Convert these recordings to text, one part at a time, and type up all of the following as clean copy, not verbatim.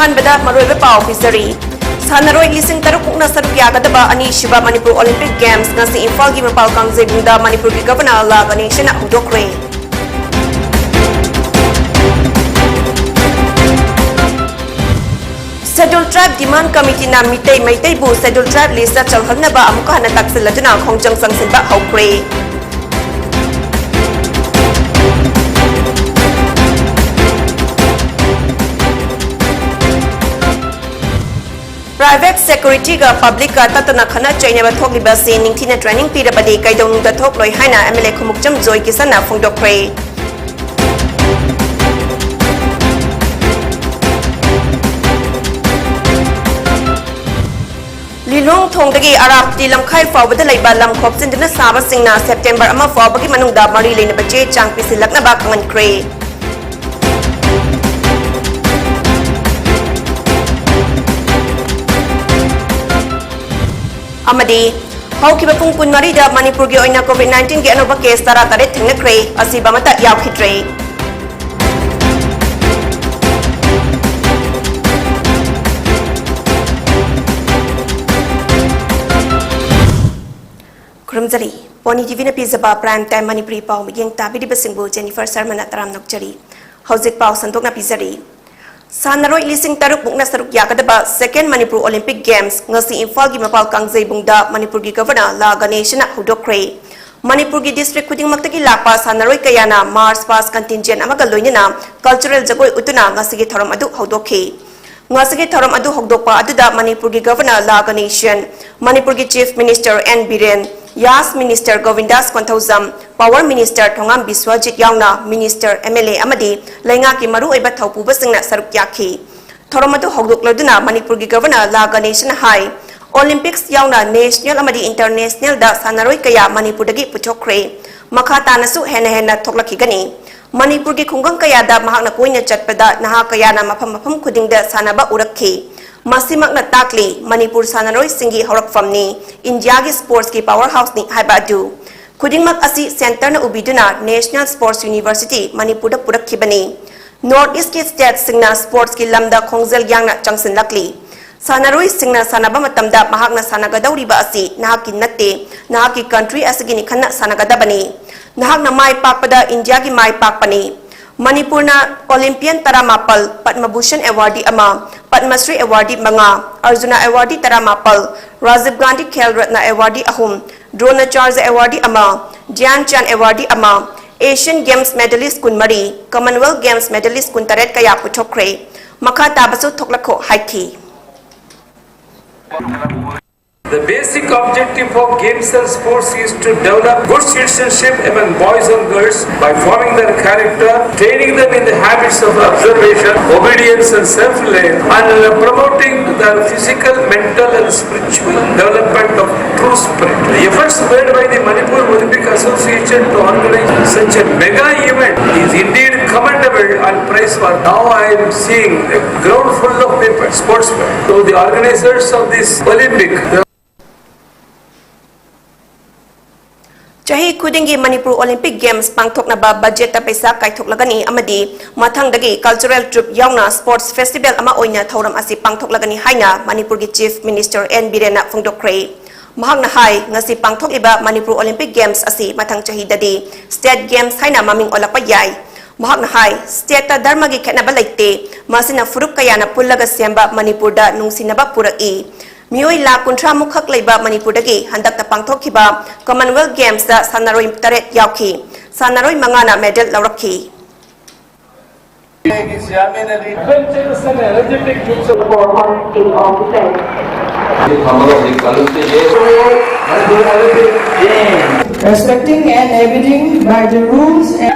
अहनबदा मरोइबे पाव पिसरी सानरोइ लिसिंग तरुक पुकना सरुक यागदबा अनि Shiba Manipur Olympic games ngasi Imphal gi mapal kangjebungda Manipur gi governor la ganeshan hudokre Scheduled Tribe Demand Committee na mitei maitai bu Scheduled Tribe list da chalhanna ba amuka hana taksilladuna khongjang sangsinba haukre Private security ga public ka tatana khana chaina ba thokli ba se ningthina training pira badi kaidong da thokloi haina MLA khumukjam joy kisana phungdokre Lilong thongdagi Arab ti lamkhai fawbada leiba lamkhop sindna saba singna September ama fawbagi manungda mari leina bache chang pisilakna ba kangan kre Amadi haukiba pung kunmari da Manipur gi oina COVID-19 gi anoba case tara tare thingnakre asiba mata yaukhitre Kurumjari Poni TV na pizaba prime time Manipuri pau miyeng tabidi basingbu Jennifer Sharma na taram nokjari Haujik pau santok na pizari Sanaroi lising taruk bukna saruk yakadaba second Manipur Olympic Games ngasi Imphal gi mapal kangjebungda Manipur gi governor la ganeshna hudokre Manipur gi district khuding maktagi lakpa sanaroi kayana Mars pass contingent amaga loinana cultural jagoi utuna ngasi gi thoram adu hudokhi ngasi gi thoram adu hudokpa aduda Manipur gi governor la ganeshan Manipur gi chief minister N Biren Yas Minister Govindas Konthauzam, Power Minister Thongam Biswajit Yauna, Minister MLA Amadi, Lainga ki maru oiba thaupuba singna saruk yakhi. Thoramadu hogdokladuna Manipur gi governor la Ganeshan High. Olympics yauna national amadi international da sanaroi kaya Manipur dagi puchokre. Makha tanasu hena thoklakigani. Manipur gi khunggang kaya da mahakna koina chatpada naha kaya na mafam khudingda sanaba urakhi. Masimak na takli Manipur sanaroi singi horakfamni India gi sports ki powerhouse ni haibadu khudingmak asi center na ubiduna National Sports University Manipur da purakhibani North East ki state singna sports ki lamda khongjal yangna changsin lakli sanaroi singna sanaba matamda mahakna sanagadauri ba asi nahaki natte nahaki country asigi ni khanna sanagadabani nahakna mai pakpada India gi mai pakpani Manipur na Olympian taramapal Padma Bhushan awardee ama Padma Shri awardee manga Arjuna awardee taramapal Rajiv Gandhi Khel Ratna awardee ahum Dronacharya awardee ama Dhyan Chand awardee ama Asian Games medalist kunmari Commonwealth Games medalist kuntaret kaya puthokre makha tabasu thoklakho haiki The basic objective of games and sports is to develop good citizenship among boys and girls by forming their character, training them in the habits of observation, obedience and self-reliance, and promoting their physical, mental and spiritual development of true spirit. The efforts made by the Manipur Olympic Association to organize such a mega event is indeed commendable and praiseworthy. Now I am seeing a ground full of people, sportsmen. So the organizers of this Olympic Chahi khudingi Manipur Olympic Games pangthokna ba budget ta paisa kaithoklagani amadi mathangdagi cultural troupe yauna sports festival ama oina thoram asi pangthoklagani haina Manipur gi chief minister N Birena phungdokre mahakna hai ngasi pangthokliba Manipur Olympic Games asi mathang chahi dadi state games haina maming olakpa yai mahakna hai state ta dharma gi khenaba laite masina furup kayana pullaga semba Manipur da nungsinaba purai Mioi la kuntra mukhak leiba Manipur dagi handak ta pangthokhiba Commonwealth Games da sanaroi taret yaukhi sanaroi mangana medal laurakhi Respecting and abiding by the rules and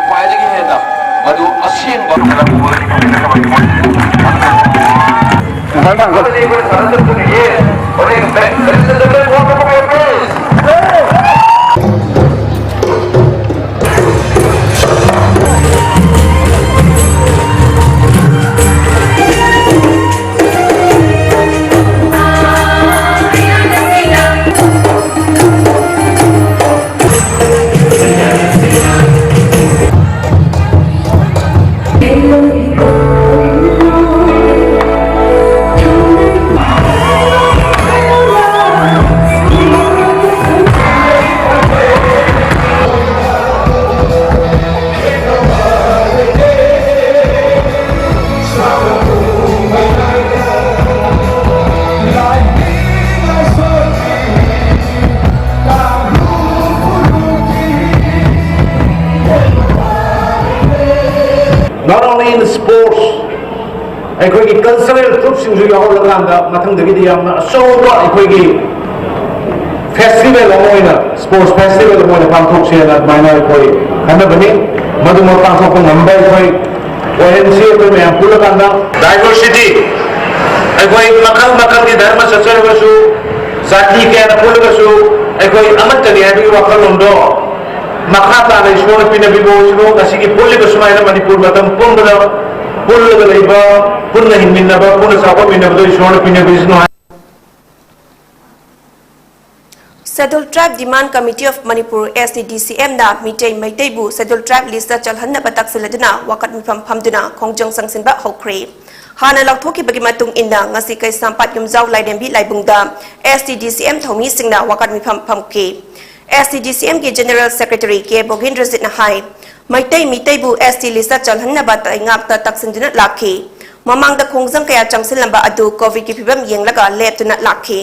join sports ꯑꯩꯈꯣꯏꯒꯤ cultural troupsꯤꯡꯁꯨ ꯌꯥꯎꯍꯜꯂꯀꯥꯟꯗ ꯃꯊꯪꯗꯒꯤꯗꯤ ꯌꯥꯝꯅ ꯑꯆꯧꯕ ꯑꯩꯈꯣꯏꯒꯤ festival ꯑꯃ ꯑꯣꯏꯅ sports festival ꯑꯃ ꯑꯣꯏꯅ ꯄꯥꯡꯊꯣꯛꯁꯦꯅ ꯑꯗꯨꯃꯥꯏꯅ ꯑꯩꯈꯣꯏ ꯈꯟꯅꯕꯅꯤ ꯃꯗꯨꯃ ꯄꯥꯡꯊꯣꯛꯄ ꯉꯝꯕ ꯑꯩꯈꯣꯏ ꯑꯣꯏꯍꯟꯁꯤ ꯑꯩꯈꯣꯏ ꯃꯌꯥꯝ ꯄꯨꯜꯂꯀꯥꯟꯗ diversity ꯑꯩꯈꯣꯏ ꯃꯈꯜ ꯃꯈꯜꯒꯤ ꯙꯔꯃ ꯆꯠꯆꯔꯕꯁꯨ ꯖꯥꯇꯤ ꯀꯌꯥꯅ ꯄꯨꯜꯂꯒꯁꯨ ꯑꯩꯈꯣꯏ ꯑꯃꯠꯇꯅꯤ ꯍꯥꯏꯕꯒꯤ ꯋꯥꯈꯜꯂꯣꯟꯗꯣ makha taana ishwar pinabibo sino ngasigi pulliba sumaina manipur matam pumbada pullaga leiba punna hinminaba punna sawa minabado ishwar pinabisno Scheduled Tribe Demand Committee of Manipur SDDCM na mitay maitai bu Scheduled Tribe list da chalhanna batak siladuna wakat mifam phamduna khongjong sangsinba hokre hana lakthoki bagi matung inna ngasi kai sampat yumjaw laidembi laibungda SDDCM thomi singna wakat mifam phamke SDDCM ki General Secretary K Bogindrajit na hai maitai mitai bu ST list da chalhanna batai ngakta taksinduna lakhi mamang da khongjang kaya changsilamba adu covid ki phibam yenglaga leptuna lakhi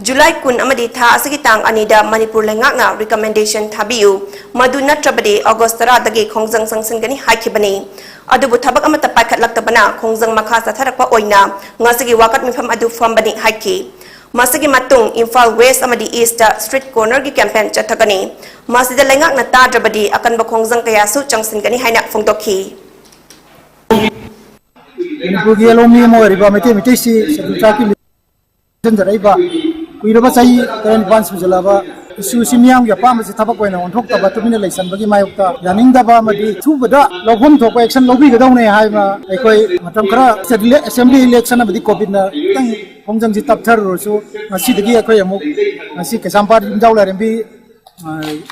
July kun amadi tha asigi tang anida Manipur lengak na recommendation thabiu madu natrabadi August tara dagi khongjang sangsingani haikibani adubu thabak amata paikhat laktabana khongjang makha satharakpa oina ngasigi wakat mifam adu fambani haiki masigi matung Imphal West amadi East street corner gi campaign chathagani masida lengak na tadrabadi akan ba khongjang kaya su changsingani haina phongdokhi Manipur gi alomi mo riba mete si sakutaki jenjaraiba kuiraba chai current funds bijalaba isu simiam ya pam se thabak koina onthok taba tumina leisan bagi mayokta yaning daba madi thubada lokhom thok action lobi gadawne haima aikoi matam khara assembly election abadi covid na tang khongjang ji tapthar rosu asi dagi aikoi amuk asi kesampar jawla rembi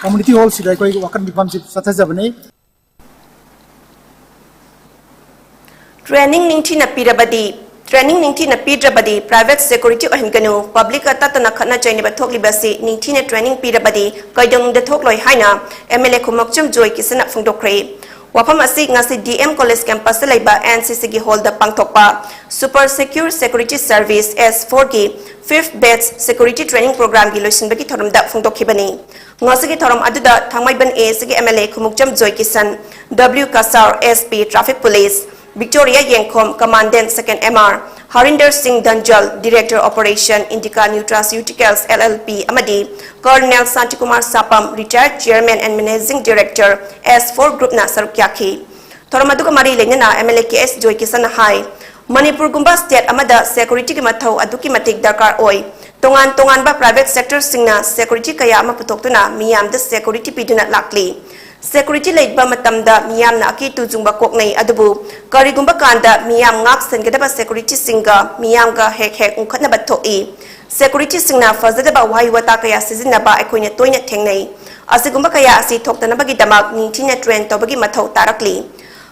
community hall sidai koi wakan bifam si sathajabani Training ningthi na pidrabadi private security ohinganu public atatana khana chaini ba thokli basi ningthi na training pidrabadi kaidong de thokloi haina MLA khumokchum joy kisana phungdokre wafam asi ngasi DM college campus laiba NCC gi hall da pangthokpa super secure security service S4 gi 5th batch security training program gi loisinbagi thorum da phungdokhibani ngasi gi thorum aduda thangmaiban A sigi MLA khumokchum joy kisan W Kasar SP traffic police Victoria Yengkhom, Commandant 2nd MR, Harinder Singh Danjal, Director Operation Indica Nutraceuticals LLP, Amadi, Colonel Santikumar Sapam, Retired Chairman and Managing Director, S4 Group na Sarukyaki. Thoramaduga Mari Lenana, MLA KS Joy Kisan Hai, Manipur Gumba State Amada Security Kimatau Aduki Matik Dakar Oi, Tongan ba private sector singna security kaya maputoktuna miyam the security piduna lakli. Security late ba matamda miyam na aki tujungba koknai adubu karigumba kanda miyam ngak sengedaba security singa miyam ga hek unkhatna bathoi security singna fazada ba wai wata kaya sizina ba aikoine toina thengnai asigumba kaya asi thoktana bagi damak ningthina train tobagi mathau tarakli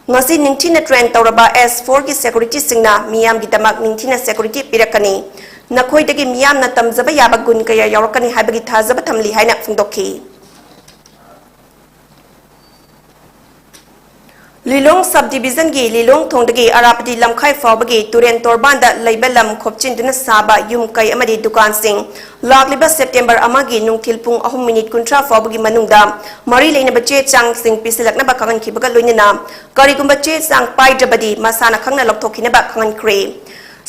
ngasi ningthina train tawraba S4 gi security singna miyam gi damak ningthina security pirakani nakhoi dagi miyam na tamjaba yaba gun kaya yawrakani habagi thajaba thamli haina phungdokhi Lilong subdivision gi Lilong thongdagi Arapati lamkhai fawbagi Turen Torbanda Laibalam Khopchinduna Saba Yumkai amadi dukan sing Lagliba September amagi nungthil pung 3 minute kuntra fawbagi manungda mari leina bache chang sing pisilakna ba kangan khibaga loinana karigumba che chang paidabadi masana khangna lokthokina ba kangan kre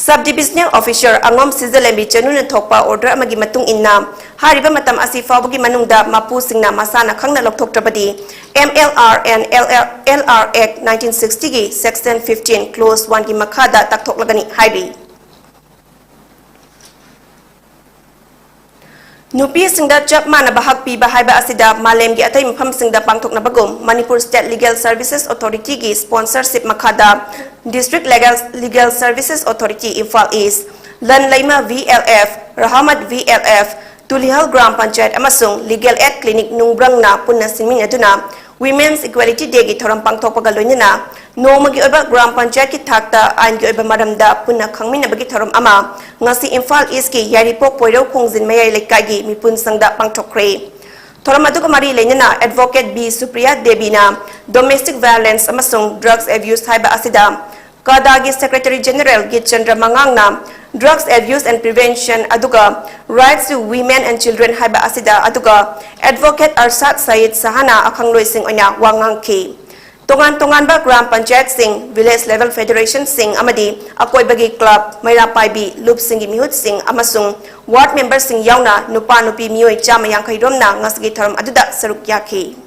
Subdivisional Officer Angom Sizalembi Chanuna Thokpa order amagi matung inna hariba matam asi fawbagi manungda mapu singna masana khangna lokthoktrabadi MLR and LR Act 1960 gi Section 15 Clause 1 gi makhada takthoklagani haibi Nupi singda chap mana bahak pi bahaiba asida malem gi atai mpham singda pangthokna bagum Manipur State Legal Services Authority gi sponsorship makhada District Legal Services Authority Imphal East Lan Laima VLF Rahamat VLF Tulihal Gram Panchayat amasung Legal Aid Clinic Nungbrang na punna sinming aduna Women's Equality Day gi thoram pangthokpaga loinana nomagi oba Gram Panchayat ki thakta ain gi oba maramda punna khangmina bagi thoram ama ngasi Imphal East ki Yaripok Poirau Khongjin Mayai Lekai gi mipun sangda pangthokre thoram aduga mari leinana Advocate B Supriya Debina Domestic Violence amasung Drugs Abuse haiba asida Kadagi Secretary General Git Chandra Mangangna Drugs Abuse and Prevention aduga Rights to Women and Children haiba asida aduga Advocate Arsad Said Sahana akhang loising oina wangangki Tongan ba Gram Panchayat Sing, Village Level Federation Sing Amadi, Akoy Bagi Club, Mayra Paibi, Loop Sing Mihut Sing Amasung, Ward Member Sing Yauna, Nupa Nupi Mioy Chama Yang Kairomna, Ngasgi Taram Aduda Saruk Yaki.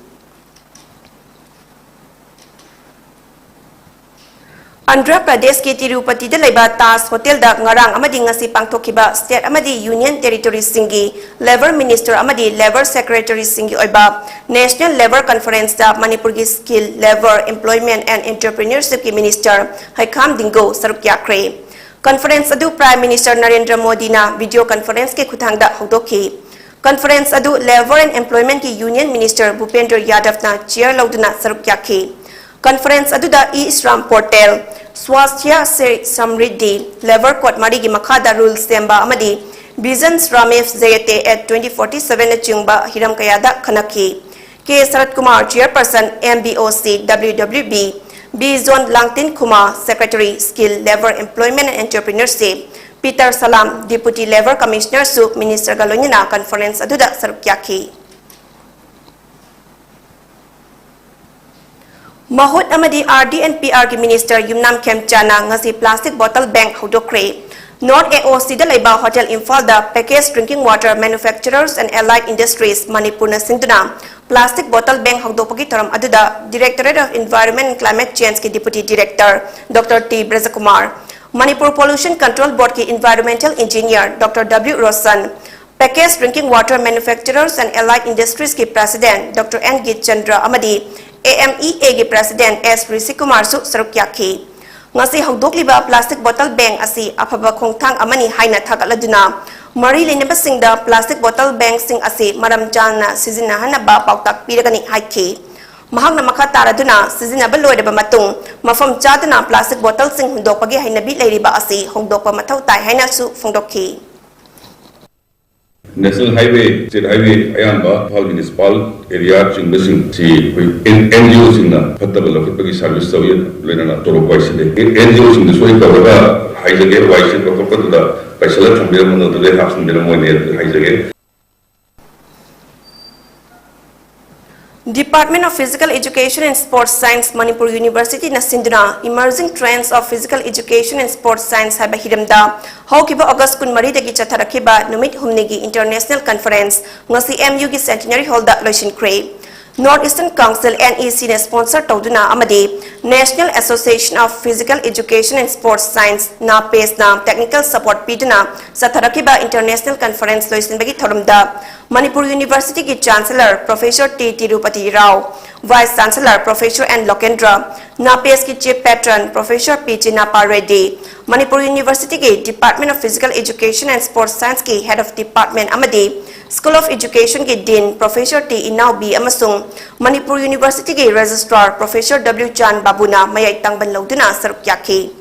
Andhra Pradesh ki Tirupati da laiba Tas Hotel da ngarang amadi ngasi pangthokiba State amadi Union Territory Singi Labor Minister amadi Labor Secretary Singi oiba National Labor Conference da Manipur ki Skill Labor Employment and Entrepreneurship ki Minister Haikam Dingo Saruk Yakre Conference adu Prime Minister Narendra Modi na video conference ke khutang da hodoki Conference adu Labor and Employment ki Union Minister Bhupendra Yadav na chair lauduna Saruk Yakre Conference aduda e-Shram Portal Swasthya Samriddhi Labor Court Marigi Makada Rules Semba Amadi Vision Shramef Zayate at 2047 Chungba Hiram Kayada Kanaki K. Sarat Kumar Chairperson MBOC WWB B. Zone Langtin Kumar Secretary Skill Labor Employment and Entrepreneurship Peter Salam Deputy Labor Commissioner Suk Minister Galonyana Conference aduda Sarukyaki Mahut amadi RD&PR ki Minister Yumnam Khemcha na ngasi plastic bottle bank hodokre North AOC da laiba Hotel Imphal da packaged drinking water manufacturers and allied industries Manipur na singduna plastic bottle bank hodopagi taram aduda Directorate of Environment and Climate Change ki Deputy Director Dr. T. Brajakumar Manipur Pollution Control Board ki Environmental Engineer Dr. W. Rosan Packaged drinking water manufacturers and allied industries ki President Dr. N. Chandra amadi AMEA ki President S. Rishi Kumar Su Sarukyaki. Ngasi hawdokliba plastic bottle bank asi afaba khongthang amani haina thagaladuna mari lenaba singda plastic bottle bank sing asi maram chana sizinahana ba pautak piragani haiki. Mahakna makha taraduna sizinaba loidaba matung mafam chaduna plastic bottle sing hundokpagi hainabi leiriba asi hongdokpa mathau tai haina su phongdokhi. National Highway, State Highway, Ayanba, Pal Municipal Area, Missing, see, NGOs in the Patabala Service Soviet, Lena Toro Waiside. NGOs in the Soy Kavada, Haizage, Waiside, Papa, by selection, Bilamon, the lay half and Bilamon, Haizage. Department of Physical Education and Sports Science Manipur University na sinduna Emerging Trends of Physical Education and Sports Science haba hiramda hawkiba August 13 dagi chatharakiba numit humnigi International Conference ngasi MU gi Centenary Hall da loisinkhre Northeastern Council NEC na sponsor tawduna amadi National Association of Physical Education and Sports Science na PACE na technical support piduna sa tharakiba International Conference loisinbagi thoramda Manipur University ki Chancellor Professor T. Tirupati Rao, Vice Chancellor Professor N. Lokendra, NAPES ki Chief Patron Professor P. Chinapa Reddy, Manipur University ki Department of Physical Education and Sports Science ki Head of Department Amadi, School of Education ki Dean Professor T. Inau B. Amasung, Manipur University ki Registrar Professor W. Chan Babuna Mayay Tangban Lauduna Sarukyaki.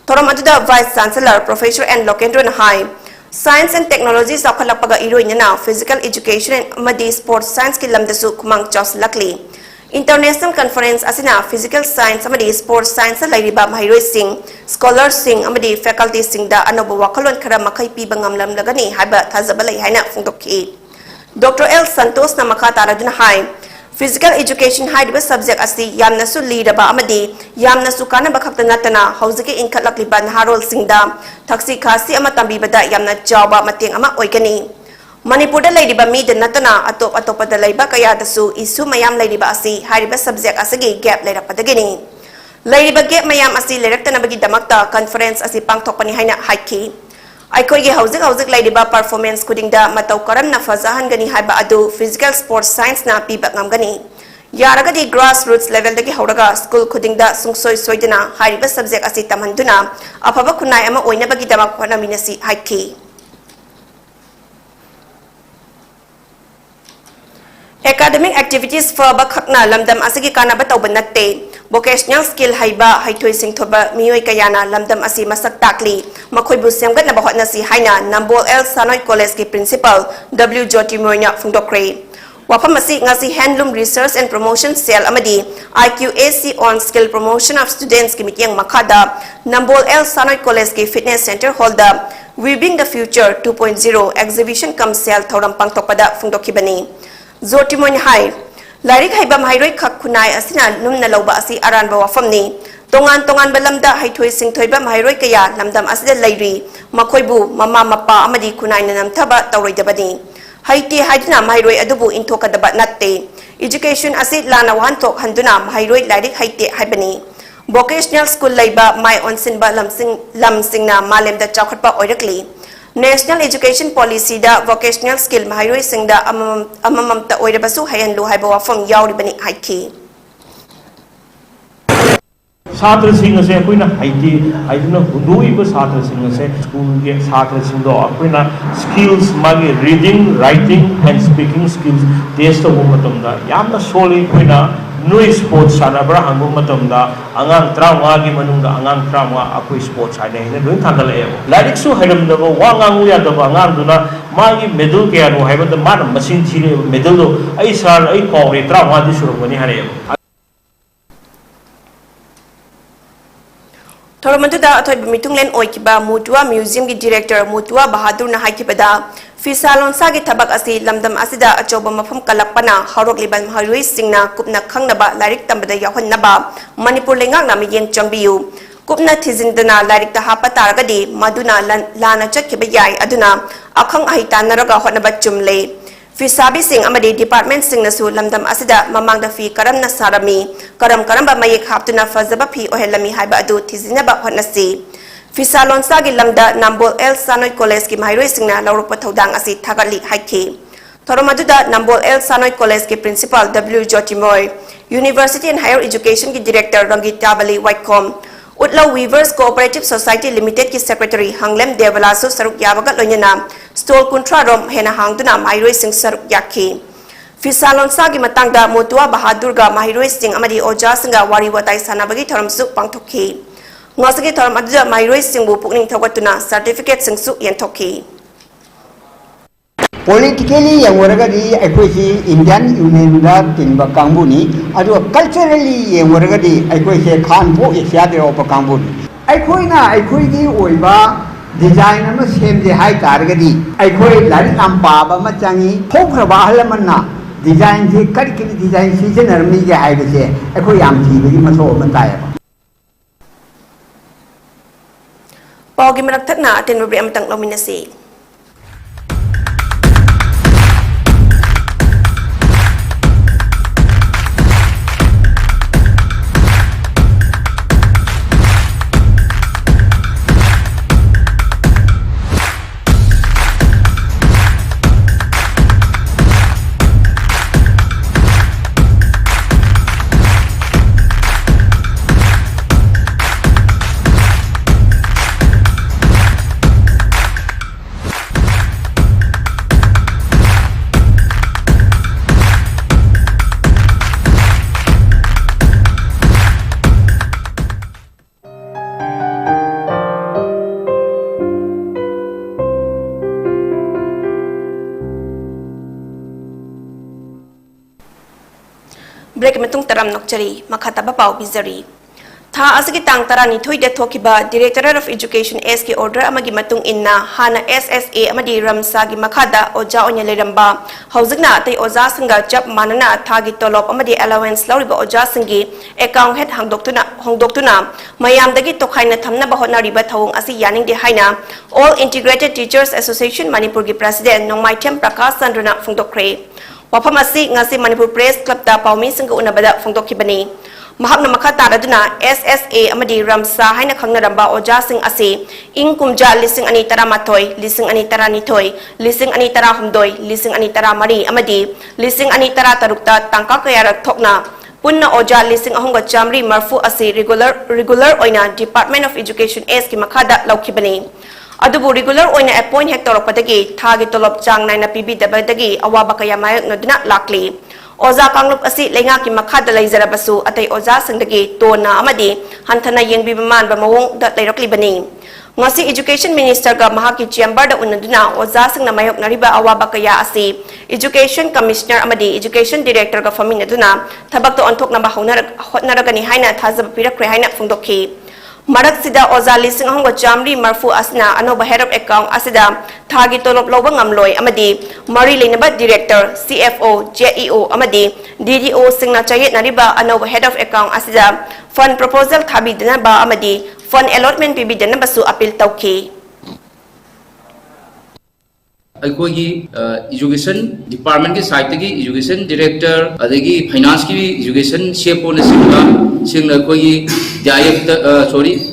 Thoram aduda Vice Chancellor Professor N. Lokendra Nahai, Science and Technology sa kalakpaga iroy na Physical Education and Amadi Sports Science ki lamdasu kumang Charles Lakli. International Conference asina Physical Science Amadi Sports Science sa layriba mahiroy sing, Scholars sing Amadi Faculty sing da anobo wakalon kara makay pibangam lamlagani haba tazabalay haina fungdokki. Dr. L. Santos na makatara dun hai, Physical Education high subject asi yamna su leadaba amadi yamna su kana bakakta natana hauziki inkatlakliban harol singda taksi khasi ama tambibada yamna jawba mateng ama oigani Manipur da laidiba mi da natana atop atopada laiba kaya dasu isu mayam laidiba asi hariba subject asagi gap lairapadagini laidiba gap mayam asi lairakta bagi damakta conference asi pangthokpani haina haiki Aikoy hauzik laidiba performance kudingda mataw karam na fazahan gani haiba adu physical sports science na pibak ngam gani yaraga di grassroots level dagi hauraga school kudingda sungsoy soidina hariba subject asi tamhanduna afaba kunai ama oina bagi damak khona minasi haiki Academic activities for bakhakna lamdam asigi kana bataw banatte vocational skill haiba haithoi singthoba miyoi kayana lamdam asi masak takli makhoi bu semgat na bahot na si haina Nambol L Sanoi College ki principal W Jyoti Moina Fungdokre wapam asi ngasi handloom research and promotion cell amadi IQAC on skill promotion of students ki mityang makada Nambol L Sanoi College ki fitness center holda Weaving the Future 2.0 exhibition cum cell thoram pangtokpada fungdoki bani Zotimon Hai Larik haiba mahairoi khak khunai asina numna lauba asi aranba wafamni tongan balamda haithoi singthoiba mahairoi kaya lamdam asida lairi makhoibu mama mapa amadi khunai nanam thaba tawroidabani haiti haidina mahairoi adubu intokadaba natte education asi lana wantok handuna mahairoi larik haite haibani vocational school laiba mai onsin ba lamsingna malemda chakhatpa oirakli National Education Policy da vocational skill mahairoi singda amamamta oirabasu hayan lu haiba wafam yauribani haiki छात्र सिंह से अखोइना high tea हाइदुना हुदुइबा छात्र सिंह से school के छात्र सिंह दो अखोइना skills मागे reading writing and speaking skills test हो मतमदा यामना सोली अखोइना नुई स्पोर्ट्स सानाबरा हंगो मतमदा अंगांग त्रावा गी मनुंगा अंगांग त्रावा अखोइ स्पोर्ट्स हाइने ने लोइन थांगले लाइक सु हाइदमदबो वांगांगु यादबो अंगांग दुना मागी मेडल के अनु हाइबद मान मसिन थिरे मेडल दो आई सार आई कॉरे त्रावा दि सुरगनी हारे Thoromantuda atoi mitunglen oikiba Mutua Museum gi director Mutua Bahadur na haikibada Fisalon sa gi thabak asi lamdam asida achoba mafam kalakpana harokliban maharui singna kupna khangnaba larik tambada yahonnaba Manipur lengak na miyeng changbiu kupna thizindana larik ta hapa taragadi maduna lana chakhiba yai aduna akhang ahita naraga hotnaba chumle Fisabi sing amadi department sing nasu lamdam asida mamangda fi karam na sarami karam ba mayek haptuna fazaba phi ohelami haiba adu thizinaba hotnasi Fisalon sagi lamda Nambol El Sanoi College ki mahairoi singna laurupa thodang asi thagali haiki Thoromaduda Nambol El Sanoi College ki principal W Jotimoy University and Higher Education ki director Rangit Tabali Whitecomb Utlaw Weavers Cooperative Society Limited ki secretary Hanglem Devalasu saruk yabaga loinana stol kuntra rom hena hangduna mahairoi sing saruk yakhi Fisalon sagi matangda Mutua Bahadur ga mahairoi sing amadi oja singa wari watai sanabagi thoramsu pangthokhi Ngasagi thoram adja mahairoi sing bu pukning thawatuna certificate sing su yenthokhi Politically yangwaragadi aikoisi Indian Union da tinba kambuni adu culturally yangwaragadi aikoise Khanpo Asia de opa kambuni aikoina aikoigi oiba design ama semje hai targadi aikoi lari ampa ba machangi thokraba halamanna design je karikini design season armi ge hai bese aikoi yam thi bagi maso mantaya Pawgi manak thakna atin babri amtang lominasi Break metung taram nokchari makhataba pau bizari Tha asagi tang tarani thoi de thokiba Directorate of Education S ki order amagi matung inna hana SSA amadi ramsa gi makhada oja onya leramba hauzigna tai oja singa chap manana thagi tolop amadi allowance lauriba oja singi account head hongdoktuna mayamdagi tokhaina thamna ba honariba thawung asi yaning de haina All Integrated Teachers Association Manipur gi president Nongmaitem Prakash Chandra phungdokre Wafam asi ngasi Manipur Press Club ta paumi singa unabada phungdokkibani Mahakna makata aduna SSA amadi ramsa haina khangnaramba oja sing asi ing kumja lising ani tara matoi lising ani tara nithoi lising ani tara humdoi lising ani tara mari amadi lising ani tara tarukta tangka kayara thokna punna oja lising ahunga chamri marfu asi regular oina Department of Education S ki makhada laukhibani adubu regular oina appoint hek toropatagi thagi tolop chang naina pibi dabadagi awaba kaya mayok naduna lakli Oza Kanglup asi lenga ki makhada laizarabasu atay oza sangdagi tona amadi hantana yengbibaman ba mawong da lairokli bani ngasi Education Minister ga mahaki chamber da unaduna oza sangna mayok nariba awaba kaya asi Education Commissioner amadi Education Director ga famin aduna thabak to onthok na ba hotnaragani haina thazab pirakre haina phungdokhi Maraksida Oza Lising Hongo Jamri Marfu Asna Anoba Head of Account Asida Tagi Tolop Lobang Amloy Amadi Mari Linaba Director CFO JEO Amadi DDO Singna Chayet Nariba Anoba Head of Account Asida Fund Proposal Tabi Danaba Amadi Fund Allotment Bibi Danabasu Appeal Tauki Aikogi education department ki side ki education director adegi finance ki education shape on singla aikogi director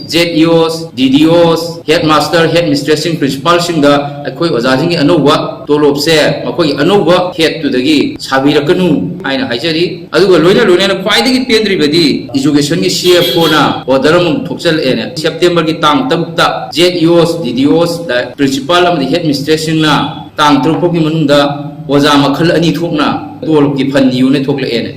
JEOs DDOs headmaster headmistress principal singda akoi ojajing anova tolop se akoi anova head to dagi sabirakanu aina haijari aduga loina kwaidagi pendri badi education ki shape na odaram thokchal ene September ki tang tabukta JEOs DDOs principal amdi headmistress singna tang trupo ki manunda oja makhal ani thokna tol ki phan yu ne thokle ene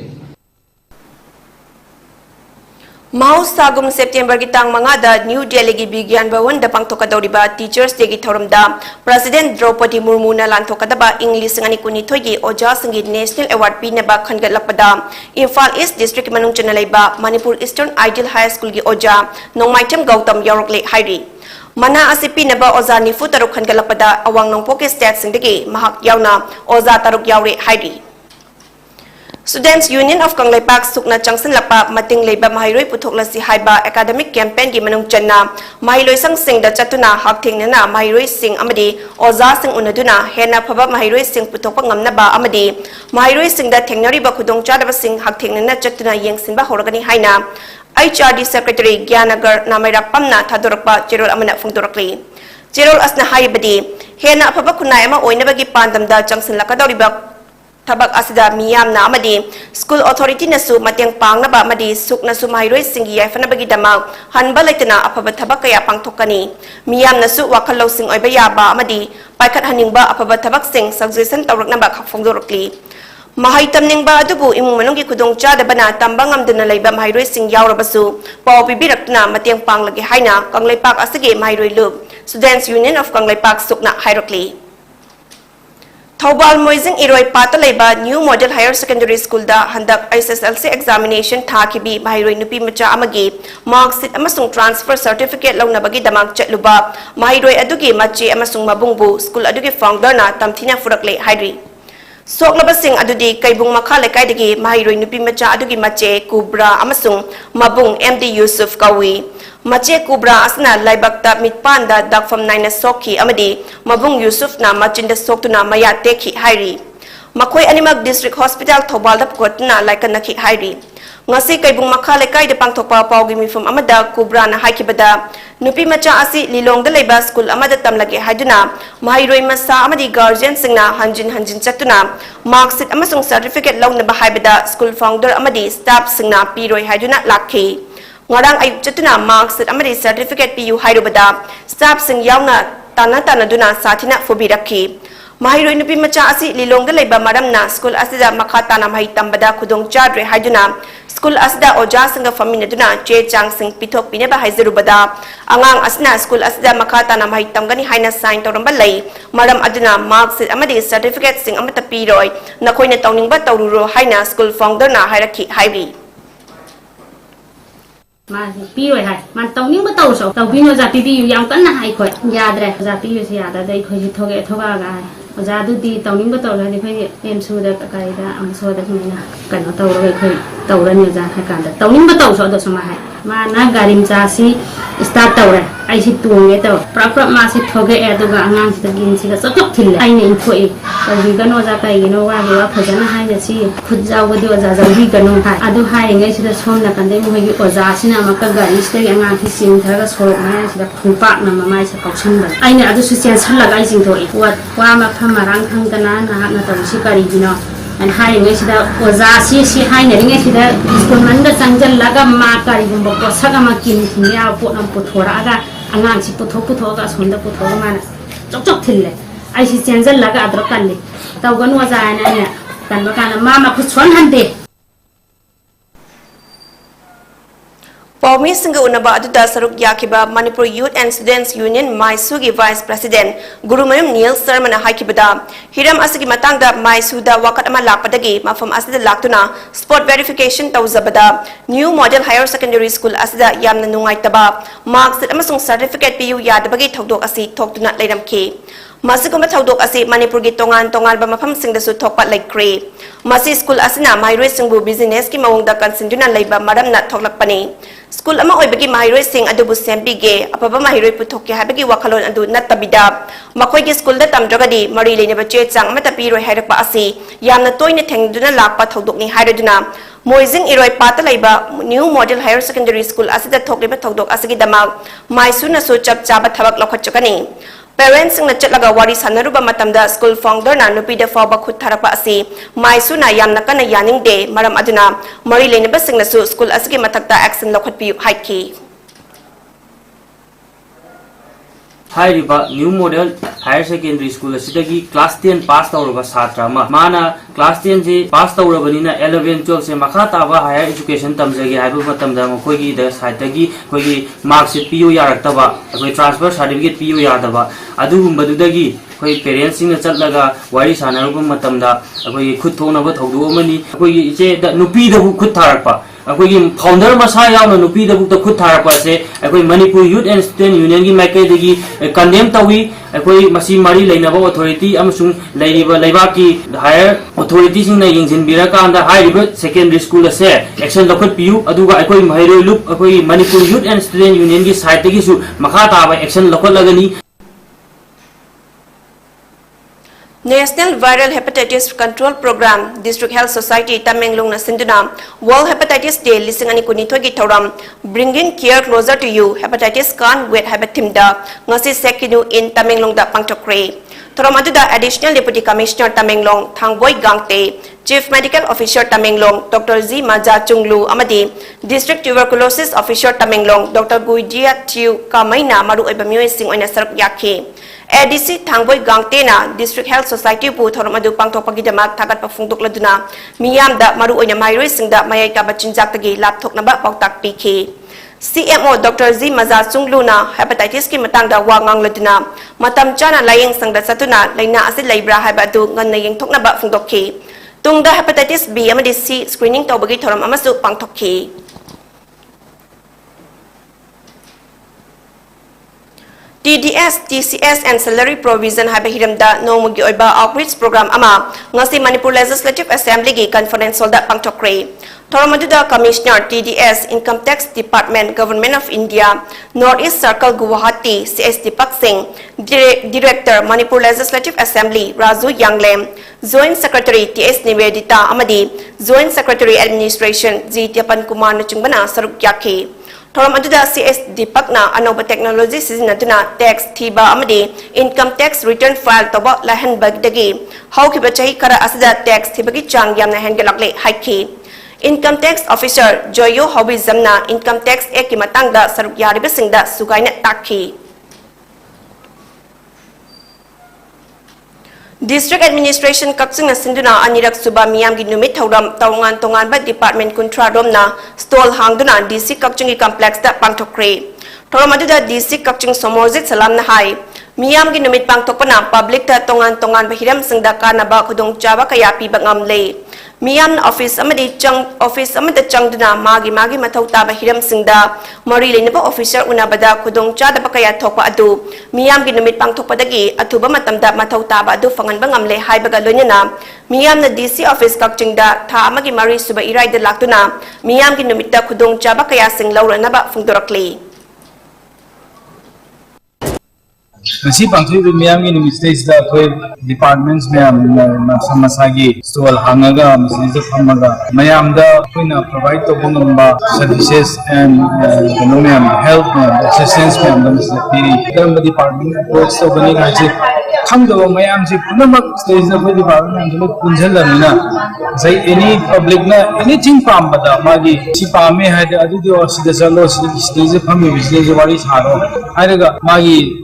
Mau Sagum September ki tang mangada New Delhi ki Bigyan Bhawan da pangtokadoriba Teachers Day ki thoramda President Draupadi Murmu na lantokadaba English ngani kuni thoigi oja sangi National Award pinaba khangalakpada Imphal East District manung chanalaiba Manipur Eastern Ideal High School ki oja Nongmaitam Gautam Yaurokle Hairi Mana asipi naba oza nifu taruk khangalakpada awang nongpo ke state singdagi mahak yauna oza taruk yaure Hairi Students Union of Kanglaipak Sukna Changsan Lapa Mating Leiba Mahiroi Puthokla Si Haiba Academic Campaign gi manung channa Mahiroi sang sing da chatuna hakthing na Mahiroi sing amadi oza sing unaduna hena phaba Mahiroi sing puthokpa ngamna ba amadi Mahiroi sing da thengnari ba khudong chadaba sing hakthing na chatuna yengsin ba horagani haina HRD Secretary Gyanagar Namaira Pamna Thadorakpa Cherol amana phungdorakli Cherol asna haibadi hena phaba khunai ama oinabagi pandamda changsan lakadoriba Tabak asida miyam na amadi school authority nasu mateng pang na ba amadi suk nasu mahiroi singi yafana bagi damang hanba laitana apaba tabak kaya pangthokani miyam nasu wakalaw sing oiba yaba amadi paikat haningba apaba tabak sing suggestion tawrak na ba khafongdorokli mahai tamning ba adubu imung manung gi khudong chada bana tambang amduna leiba mahiroi sing yawrabasu paw bibirakna mateng pang lagi haina Kanglaipak asige mahiroi lub Students Union of Kanglaipak sukna hairokli Thobal Moizing Iroi Patalaiba New Model Higher Secondary School da handak SSLC examination thakibi Mahiroi Nupi Macha amagi marksheet amasung transfer certificate launa bagi damag chatluba Mahiroi adugi machi amasung mabungbu school adugi founder na tamthina furakle haidri Soklabasing adudi kaibung makha lekai dagi Mahiroi Nupi Macha adugi mache Kubra amasung mabung MD Yusuf Kawi Mache Kubra asna laibakta mitpanda dakfam naina sokhi amadi mabung Yusuf na machinda soktuna maya tekhi hairi makoi animak district hospital Thobal da pukotna laikanakhi hairi ngasi kaibung makha lekai de pangthokpa pawgi mifum amada Kubra na haikibada nupi macha asi lilong da leiba school amada tamlage haiduna mahiroi masa amadi guardian singna hanjin chatuna marksheet amasung certificate launa ba haibada school founder amadi staff singna piroi haiduna lakhi Ngarang ayuk chatuna marksheet amadi certificate PU hairubada staff sing yauna tana duna sathina fubirakhi Mahiroi Nupi Macha asi lilong da leiba maramna school asida makha tana mahi tambada khudong chadre haiduna school asida oja singa famina duna che chang sing pithok pineba haizerubada angang asna school asida makha tana mahi tamgani haina sign toramba lei maram aduna marksheet amadi certificate sing amata piroi nakoina tawningba tawruro haina school founder na hairakhi hairi mà pi rồi hay mà tàu những cái tàu số tàu pin nó ra pi yang cắn là hay khỏi ya đấy ra pi rồi ya đấy khỏi thôi cái thôi cái ra đôi đi tàu những cái tàu này thì phải em xưa được cái đó ông xưa được như này cần nó tàu rồi khỏi tàu ra nhiều ra hay cả tàu những cái tàu số được xong mà na garim cha si start tàu này ai si tuồng cái tàu prapra mà si thôi cái đó cái ngang si cái gì cái sốt chọc thìl ai này thôi tàu gì cái nó ra cái nó qua cái phải cho nó hay là si khut giao cái điều ra gì cái nó hay adu hay ngay si cái xong là cái đấy mình cái giá si mà cái gari si cái ngang thì sim thay cái số mà si cái khung pak mà mai si cọc chân vậy ai này adu si chen sẵn là cái gì thôi qua mà mà răng thang cái na tàu si cái gì nó anh hai ngay si đó giá si hai này ngay si đó school mình đã sang chân là cái mà cái gì cũng có sắc mà kim thì nhau phụ nam phụ thua ra cái anh ăn si phụ thua cái xong đó phụ thua mà chọc thìl này ai si chen chân là cái adro cái này tàu cái nó ra này nè cần mà cái mà phụ xuân hẳn đi Paumi Singa Unaba Aduda Saruk Yakiba, Manipur Youth and Students Union, Maisugi Vice President, Guru Mayum Neil Sermana Haikibada, Hiram Asigi Matanga, Maisuda Wakatama Lapadagi, Mafam Asida Laktuna, Sport Verification Tauzabada, New Model Higher Secondary School Asida Yamna Nungaitaba, Marks that Amasung Certificate PU Yadabagi Tokdok Asi, Tok to not let them key. Masiguma Tokdok Asi, Manipur Gitongan, Tongal Bamafam Sing the Su Tokpat like Cray. Masi School Asina, my racing business, Kimawong the Consinduna Labor, Madam Nat Toklak Pani. School ama oibagi mahiroi sing adubu sempige apaba mahiroi puthokke habagi wakalon adu natabida makoi gi school da tamdragadi mari lene bache chang mata piroi hairakpa asi yamna toina thengduna lakpa thodokni hairaduna moizing iroi pata laiba new model higher secondary school asida thokliba thodok asigi damak maisuna so chap chaba thabak lokhachakani Parents ng natlatlaga wari sanaruba matamda school founder na nupida faba khut tharapa asi maisuna yamna kana yaning de maram aduna mari leneba singna su school asigi matakta action lokhatpi haiki Hairiba New Model Higher Secondary School asidagi class 10 pass tawraba satra mana class 10 je pass tawrabanina 11 12 se makha taba higher education tamjagi haibu matamda makoigi da saitagi koigi mark sheet PU yaraktaba koi transfer certificate PU yadaba adugumbadudagi koi parents sing chatlaga wari sanaruba matamda koi khut thonaba thodu amani koi je da nupi da khut tharakpa Aku founder masa yang nupi da bukta khut thara pa se aku Manipur Youth and Student Union gi maikai degi condemn tawi aku masi mari leinaba authority amasung leiriba leiba ki higher authority sing na yingsin biraka anda higher secondary school se action lokhat piu aduga aku mairoi loop aku Manipur Youth and Student Union gi site gi su makha ta ba action lokhat lagani National Viral Hepatitis Control Program, District Health Society, Tamenglong na Sinduna, World Hepatitis Day, Lisingani Kunitogi Tauram, bringing care closer to you, Hepatitis Can't Wait Habatimda, Ngasi Sekinu in Tamenglong da Pangtokre. Toramatuda Additional Deputy Commissioner Tamenglong, Thangboy Gangte, Chief Medical Officer Tamenglong, Dr. Z. Maja Chunglu Amadi, District Tuberculosis Officer Tamenglong, Dr. Guijia Tiu Kamaina Maru Ebamue Sing Oina Sarap Yake. ADC Thangboy Gangtena District Health Society pu thoramadu pangthokpagidamak thagat pafungdok laduna miyamda maru oina mairoi singda mayai ka bachinjak tagi lapthoknaba pautak pikhi CMO Dr. Z Maza Chungluna hepatitis ki matangda wangang laduna matam chana layeng sangda satuna laina ase laibra haiba du nganna yengthoknaba fungdokhi tungda hepatitis B amadi C screening tawbagi thoram amasu pangthokhi TDS, TCS and salary provision habahiramda nomugi oiba outreach program ama ngasi Manipur Legislative Assembly gi conference holda pangtokre Toramaduda Commissioner TDS Income Tax Department Government of India Northeast Circle Guwahati CS Deepak Singh Director Manipur Legislative Assembly Raju Yanglem Joint Secretary TS Nivedita Amadi Joint Secretary Administration G Tiapan Kumar Nachungbana saruk yake Toramaduda CS Deepak na anoba technology sizinaduna tax thiba amadi income tax return file toba lahan bagdagi haukiba chahi kara asida tax thibagi chang yamna hengelakle haiki income tax officer Joyo Hobi Zamna income tax act ki matangda saruk yariba singda sugaina takhi District Administration Kakching na Sinduna Anirak Suba Miyam gi numit thauram tawngan tongan ba department kuntra rom na stall hangduna DC Kakching gi complex da pangthokre Toramadu DC Kakching Somorjit Salam na hai Miyam gi numit pangthokpana public ta tongan ba hiram singda kana ba khudong chaba kaya pi bangam le Miyam office amadi changduna magi mathau ta ba hiram singda mari lenaba officer unabada khudong chada ba kaya thokpa adu Miyam gi numit pangthokpadagi athuba matamda mathau ta ba adu fangan bangam le hai baga loinana Miyam na DC office Kakching da tha amagi mari suba irai da laktuna Miyam gi numit ta khudong chaba kaya sing laurana ba fungdorakle Nasi pangtui miyam ini mistis da koi departments miyam masagi stall hangaga mistis hamaga miyam da koi na provide to bungamba services and miyam health assistance miyam da mistis piri dalam department approach to bani ngaji kham da miyam si punamak stage da koi department jelo punjal lamina sai any public na anything pam bada magi si pame hai da adu do sida jalo stage phami stage wari saro airaga magi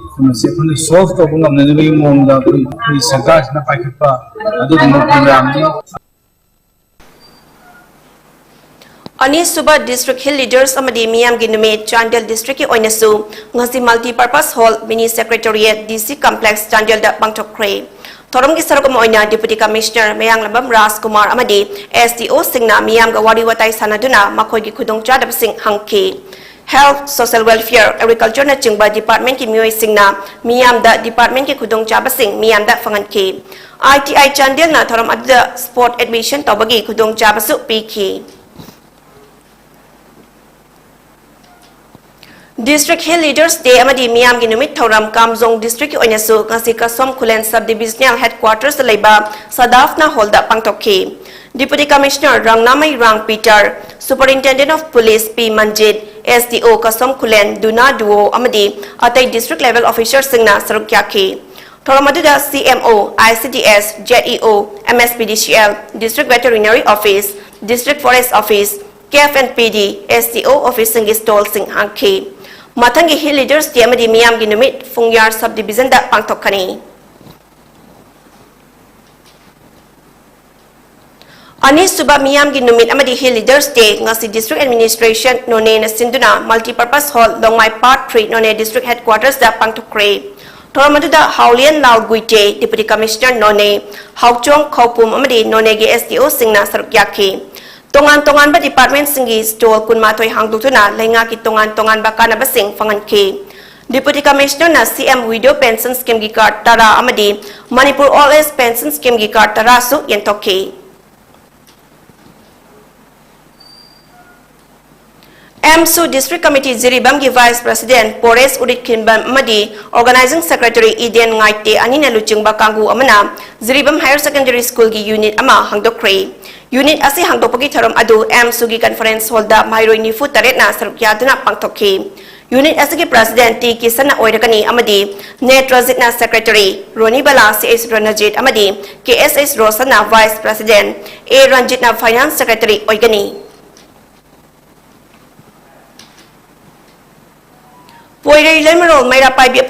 solve to bungam na nilai mong da koi sarkar na paikapa adu mo program ni Anisuba District Hill Leaders amadi miyam gi numit Chandel District ki oinasu ngasi multi-purpose hall mini secretariat DC complex Chandel da pangthokre thorom gi sarok oina Deputy Commissioner Mayang Labam Ras Kumar amadi SDO singna miyam ga wari watai sanaduna makhoi gi khudong chadab sing hangki Health, Social Welfare, Agriculture na chingba Department ki miyoi singna miyam da Department ki khudong chaba sing miyam da fangan ki ITI Chandel na thorom adda sport admission tawbagi khudong chaba su piki District Hill Leaders Day amadi miyam gi numit thoram Kamjong District ki oinasu ngasi Kasom Khulen Subdivisional Headquarters laiba Sadafna Holda pangtokhi Deputy Commissioner Rangnamai Rang Peter Superintendent of Police P Manjit SDO Kasom Khulen Duna Duo amadi atai district level officers singna saruk yakhi thoram aduda CMO ICDS JEO MSPDCL District Veterinary Office District Forest Office KFNPD SDO Office singi stall sing hangki Matangi Hill Leaders Day amadi miyam gi numit Fungyar Subdivision da pangtokhani Ani suba miyam gi numit amadi Hill Leaders Day ngasi District Administration none na sinduna multi-purpose hall Longmai Part 3 none District Headquarters da pangtokre Toramadu Haulian Lau Guite Deputy Commissioner none Hauchong Khopum amadi none gi SDO singna sarukyaki Tongan-tongan ba department singi stall kun matoy hangdutuna lainga ki tongan-tongan ba kana basing fangan ki Deputy Commissioner na CM Widow Pension Scheme gi card tara amadi Manipur All Age Pension Scheme gi card tara su yentoki MSU District Committee Ziribam gi Vice President Pores Udit Kinbam amadi Organizing Secretary Eden Ngaite anina luchingba kanggu amana Ziribam Higher Secondary School gi unit ama hangdokre Unit asi hangdopagi tharom adu MSU gi conference hall da mairoi nifu taret na sarukyaduna pangtokhi Unit asi gi President T Kisana oirakani amadi Net Transit na Secretary Roni Bala CS Ranajit amadi KSS Rosana Vice President A Ranjit na Finance Secretary oigani Poirei Lemerol Maira Paibi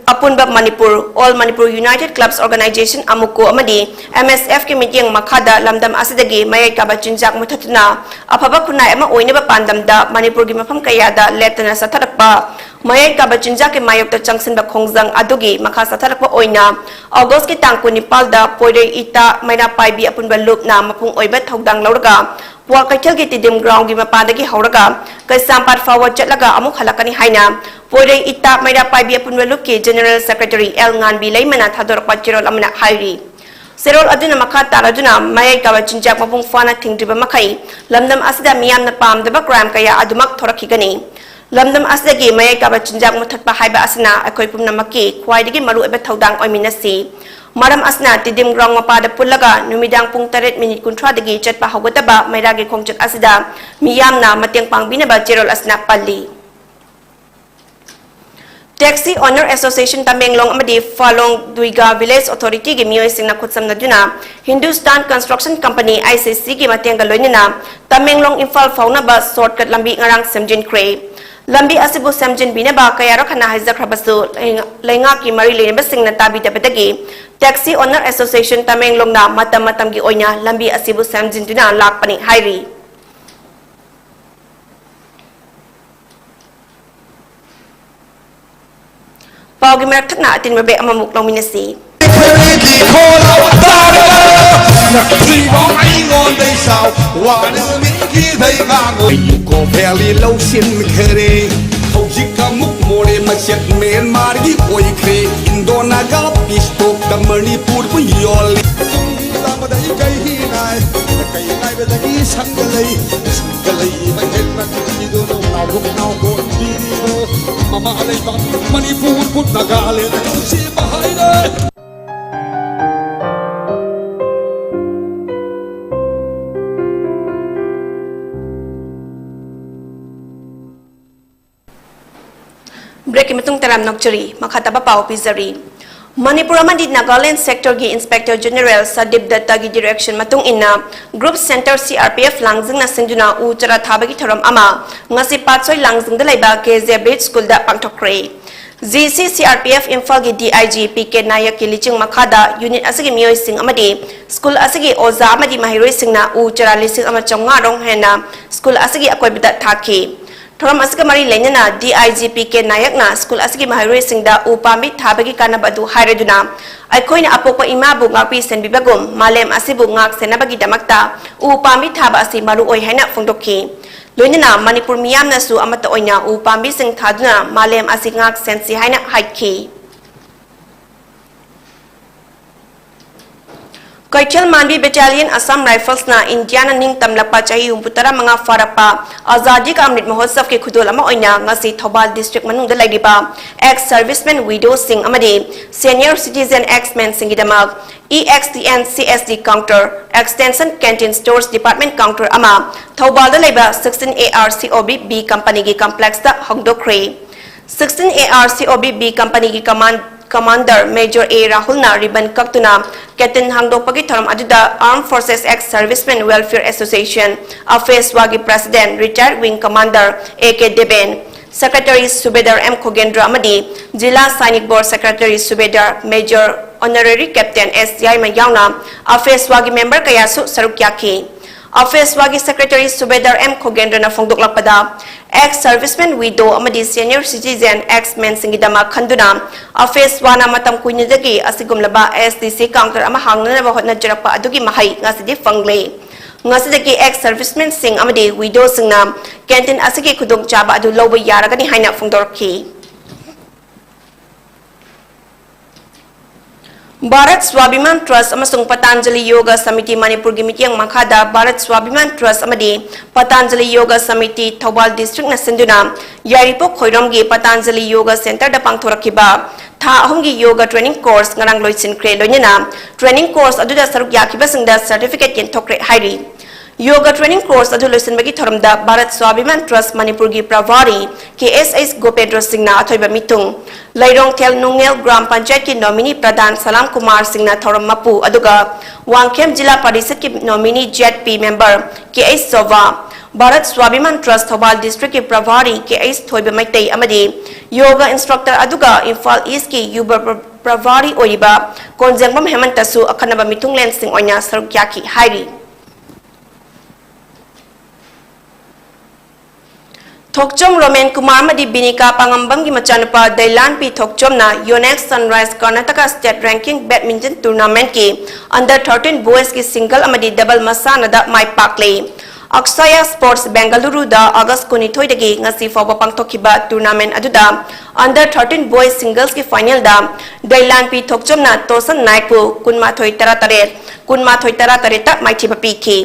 Apunba Manipur All Manipur United Clubs Organization Amuko amadi MSF ki meeting makhada lamdam asidagi mayai kabachinjak muthatuna afaba kunai ama oineba pandamda Manipur gi mafam kayada letana satharakpa mayai kabachinjak ki mayokta changsinba khongjang adugi makha satharakpa oina August ki tang 19 da Poirei Ita Maira Paibi Apunba Lupna mapung oiba thodang lauraga Pua Kaichal gi tidim ground gi mapadagi hauraga Kaisampat forward chatlaga amuk halakani haina Poirei Ita Maira Paibi Apunba Lup ki General Secretary El Nganbi Laimana Thadorpa Chirol Amana Hairi Serol aduna makha taraduna mayai kabachinjak mapung fana thingdriba makai lamdam asida miyam na pamdaba crime kaya adumak thorakhigani lamdam asdagi mayai kabachinjak muthatpa haiba asna akoi pumna makki khwaidagi maru eba thodang oiminasi Maram asna tidim grong mapada pullaga numidang pung 8 minute kunthra dagi chatpa hawgataba mairagi khongchak asida miyamna mateng pangbinaba Chirol asna palli Taxi Owner Association Tamenglong amadi Falong Duiga Village Authority gi miyoi singna khutsam naduna Hindustan Construction Company ICC gi matenga loinina Tamenglong Imphal fauna ba shortcut lambi ngarang semjin kre lambi asibu semjin binaba kayaro khana haizakhrabasu lainga ki mari leineba singna tabi tabetagi Taxi Owner Association Tamenglong na matam gi oina lambi asibu semjin duna lakpani hairi Pagi merak thakna atin mabe amamuk lominasi Mama alay bang Manipur put nagalit si bahay na Break imatung taram nokchari makhataba pau pizari Manipur amadi Nagaland sector gi Inspector General Sadip Datta gi direction matung inna Group Center CRPF Langjing na sinduna u chara thabagi thoram ama ngasi patsoi Langjing da laiba KZ Bridge School da pangthokre GC CRPF Imphal gi DIG PK Nayak ki liching makhada unit asigi mioi sing amadi school asigi oza amadi mahiroi singna u chara lising ama chonga rong hena school asigi akoi bida thaki thoram asigi mari lenena DIG PK Nayak na school asigi mahiroi singda u pami thabagi kanaba du haireduna aikoina apokpa ima bu ngapi senbi bagum malem asibu ngak senabagi damakta u pami thaba asi maru oi haina phongdokhi Loinana Manipur miyam na su amata oina u pambi sing thaduna malem asingak sensi haina haiki Kaichal Manbi Battalion Assam Rifles na Indiana ning tamlakpa chahi umputara mga farapa Azadi ka Amrit Mahotsav ke khudol ama oina ngasi Thobal district manungda laidiba ex serviceman widow Singh amadi senior citizen ex-men singidamak EXTN CSD counter extension canteen stores department counter ama Thobal da laiba 16 ARCOB B company gi complex da hongdokre 16 ARCOB B company gi Commander Major A. Rahul na ribbon kaktuna Ketin Hangdok pagi tharam aduda Armed Forces Ex-Servicemen Welfare Association Affairs wagi President Retired Wing Commander A.K. Deben Secretary Subedar M. Khogendra Amadi Jila Sainik Board Secretary Subedar Major Honorary Captain S. Yaima Yauna Affairs wagi member kayasu sarukyaki Affairs wagi Secretary Subedar M. Khogendra na phongdok lakpada ex-serviceman widow amadi senior citizen ex-men singidama khanduna Affairs wana matam kuinidagi asigumlaba SDC counter ama hangna ba hotna jarakpa adugi mahai ngasidi fangle ngasidagi ex-serviceman sing amadi widow singna canteen asigi khudong chaba adu lobo yaragani haina phongdorki Bharat Swabiman Trust amasung Patanjali Yoga Samiti Manipur gi mitiyang makhada Bharat Swabiman Trust amadi Patanjali Yoga Samiti Thobal District na sinduna Yaripo Khoirom gi Patanjali Yoga Center da pangthorakiba tha ahum gi yoga training course ngarang loisin kre loinena training course aduda saruk yakiba singda certificate yen thokre hairi Yoga training course adu loisin bagi thoramda Bharat Swabiman Trust Manipur gi Pravari KSS Gopedro Singh na athoiba mitung Lairong Tel Nungel Gram Panchayat ki nominee Pradhan Salam Kumar Singh na thoram mapu aduga Wangkhem Jila Parishad ki nominee ZP member KS Sova Bharat Swabiman Trust Thobal District ki Pravari KS Thoiba Maitai amadi yoga instructor aduga Imphal East ki Yuba Pravari oiba Konjengbam Hemantasu akhanaba mitung len sing oina sarukyaki hairi Thokchom Roman Kumar Madi Binika Pangambam gi machanapa Dailan P Thokchom na Yonex Sunrise Karnataka State Ranking Badminton Tournament ki under 13 boys ki single amadi double masana da mai pakle Aksaya Sports Bengaluru da August 22 dagi ngasi fawba pangthokiba tournament aduda under 13 boys singles ki final da Dailan P Thokchom na Tosan Naikpu kunma thoi tara tare ta mai thiba piki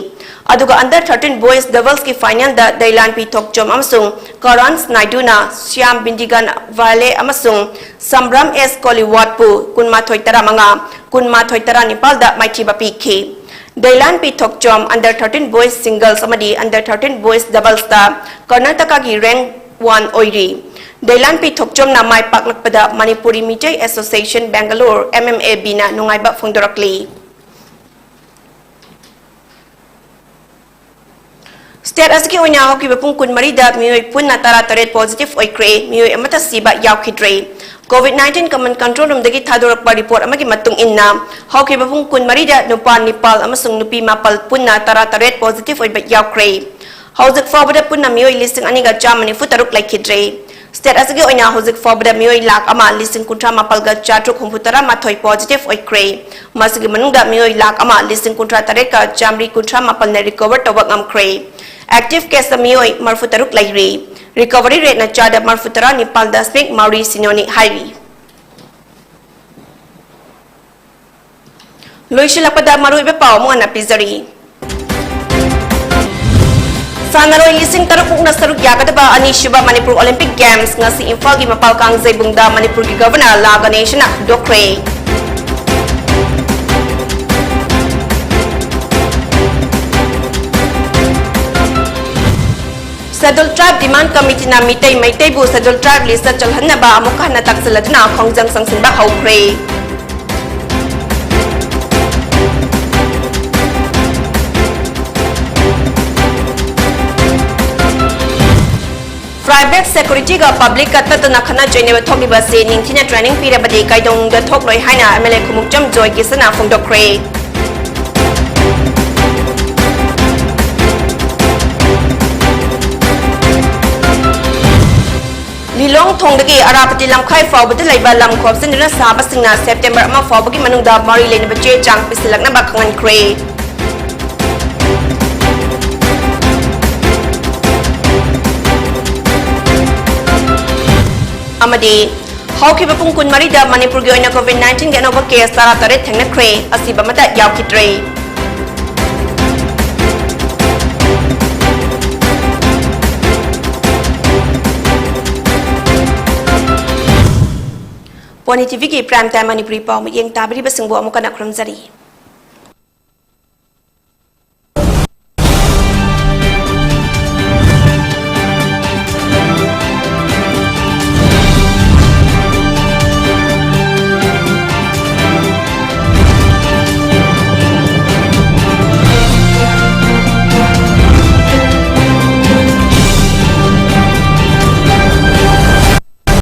aduga under 13 boys doubles ki final da Dailan P Thokchom amsung Karan Naidu na Syam Bindigan Vale amasung Sambram S Koliwatpu kunma thoi tara nipal da mai thiba piki Dailan P Thokchom under 13 boys singles amadi under 13 boys doubles da Karnataka gi rank 1 oiri Dailan P Thokchom na mai paklakpada Manipuri Mijay Association Bangalore MMA bina nungaiba phongdorakli State asiki onya hoki bapung kun marida mioi pun natara taret positive oikre mioi amata siba yaukidre COVID-19 command control room dagi thadorak pa report amagi matung inna hoki bapung kun marida nupa nipal amasung nupi mapal pun natara taret positive oiba yaukre hauzik fawbada pun na mioi listing aniga jamani futaruk laikidre State asigi onya hauzik fawbada mioi lak ama listing kuntra mapal ga chatruk humputara mathoi positive oikre masigi manungda mioi lak ama listing kuntra taret ka jamri kuntra mapal na recover tawak amkre Active case mioi marfutaruk lairi recovery rate na chada marfutara nipal dasmik mauri sinoni hairi loishilakpada maruibe paw mo na pizari Sanaroi lising taruk na saruk yakadaba ani Shiba Manipur Olympic Games ngasi Imphal gi mapal kang zaibungda Manipur gi governor la Ganesh na dokre Scheduled Tribe Demand Committee na Maitai bu Scheduled Tribe list chalhanna ba amukha na taksaladna khongjang sangsin ba haukre Private security ga public ka tatana khana joine ba thokli ba se ningthina training pira ba de kaidong da thok loi haina MLA khumukjam joy kisana phongdokre Lilong thongdagi arapati lamkhai fawbati laiba lamkhop sinna saba singna September ama fawbagi manungda mari lene ba che chang pisilakna ba khangan kre Amadi hawkiba pung kun marida Manipur gi oina COVID-19 ge anova case tara tare thengna kre asiba mata yawkitre Poni TV ki prime time Manipuri paw mi yeng tabri ba singbo amukana khramjari